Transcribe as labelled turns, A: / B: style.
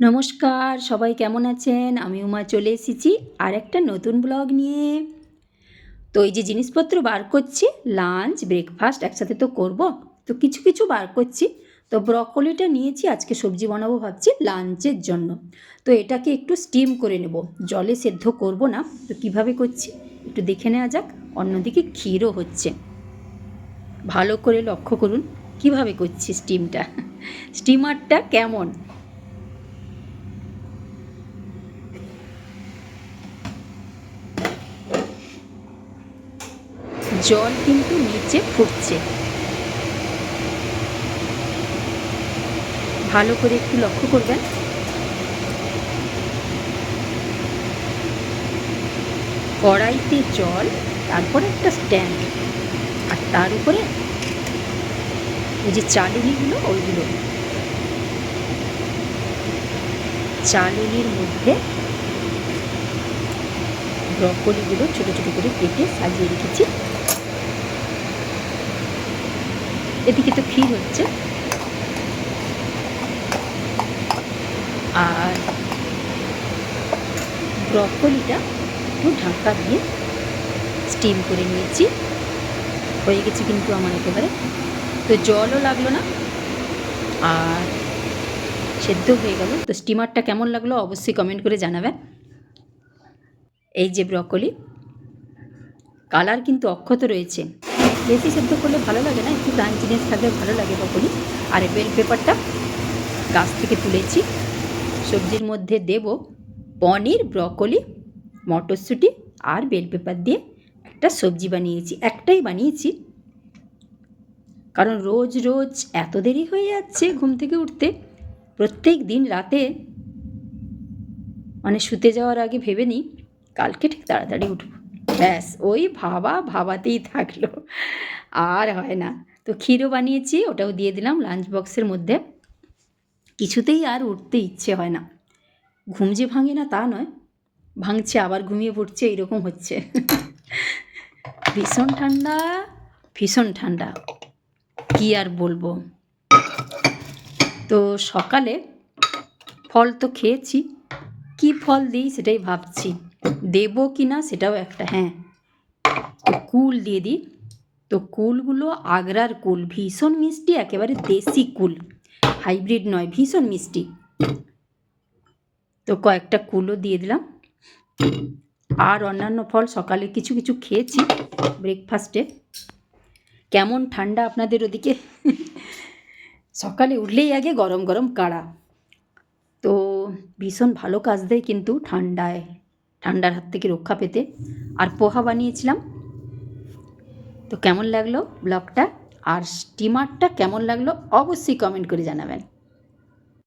A: নমস্কার, সবাই কেমন আছেন? আমি উমা চলে এসেছি আর একটা নতুন ব্লগ নিয়ে। তো এই যে জিনিসপত্র বার করছি, লাঞ্চ ব্রেকফাস্ট একসাথে তো করব, তো কিছু কিছু বার করছি। তো ব্রকলিটা নিয়েছি, আজকে সবজি বানাবো ভাবছি লাঞ্চের জন্য। তো এটাকে একটু স্টিম করে নেব, জলে সেদ্ধ করব না। তো কীভাবে করছি একটু দেখে নেওয়া যাক। অন্যদিকে ক্ষীরও হচ্ছে, ভালো করে লক্ষ্য করুন কিভাবে করছি স্টিমটা। স্টিমারটা কেমন, জল কিন্তু নিচে ফুটছে, ভালো করে একটু লক্ষ্য করবেন। কড়াইতে জল, তারপরে একটা স্ট্যান্ড, আর তার উপরে ওই যে চালুনিগুলো, ওইগুলো চালুনির মধ্যে ব্রকলিগুলো ছোটো ছোটো করে কেটে সাজিয়ে রেখেছি। এদিকে তো ক্ষীর হচ্ছে, আর ব্রকলিটা একটু ঢাকা দিয়ে স্টিম করে নিয়েছি। হয়ে গেছে কিন্তু আমার একেবারে, তো জলও লাগলো না আর সেদ্ধ হয়ে গেল। তো স্টিমারটা কেমন লাগলো অবশ্যই কমেন্ট করে জানাবেন। এই যে ব্রকলি, কালার কিন্তু অক্ষত রয়েছে, বেশি সেদ্ধ করলে ভালো লাগে না, একটু ক্রাঞ্চিনেস থাকলে ভালো লাগে ব্রকলি। আর বেল পেপারটা গাছ থেকে তুলেছি, সবজির মধ্যে দেব পনির, ব্রকলি, মটরশুঁটি আর বেল পেপার দিয়ে একটা সবজি বানিয়েছি। একটাই বানিয়েছি, কারণ রোজ রোজ এত দেরি হয়ে যাচ্ছে ঘুম থেকে উঠতে। প্রত্যেক দিন রাতে মানে শুতে যাওয়ার আগে ভেবে নিই কালকে ঠিক তাড়াতাড়ি উঠব, ব্যাস ওই ভাবাতেই থাকলো, আর হয় না। তো ক্ষীরও বানিয়েছি, ওটাও দিয়ে দিলাম লাঞ্চ বক্সের মধ্যে। কিছুতেই আর উঠতে ইচ্ছে হয় না, ঘুম যে ভাঙে না তা নয়, ভাঙছে আবার ঘুমিয়ে পড়ছে, এইরকম হচ্ছে। ভীষণ ঠান্ডা, ভীষণ ঠান্ডা, কী আর বলবো। তো সকালে ফল তো খেয়েছি, কি ফল দিই সেটাই ভাবছি, দেবো কি না সেটাও একটা। হ্যাঁ, তো কুল দিয়ে দিই। তো কুলগুলো আগ্রার কুল, ভীষণ মিষ্টি, একেবারে দেশি কুল, হাইব্রিড নয়, ভীষণ মিষ্টি। তো কয়েকটা কুলও দিয়ে দিলাম। আর অন্যান্য ফল সকালে কিছু কিছু খেয়েছি ব্রেকফাস্টে। কেমন ঠান্ডা আপনাদের ওদিকে? সকালে উঠলেই আগে গরম গরম কাড়া, তো ভীষণ ভালো কাজ দেয় কিন্তু ঠান্ডার হাত থেকে রক্ষা পেতে। আর পোহা বানিয়েছিলাম। তো কেমন লাগলো ব্লগটা আর স্টিমারটা কেমন লাগলো অবশ্যই কমেন্ট করে জানাবেন।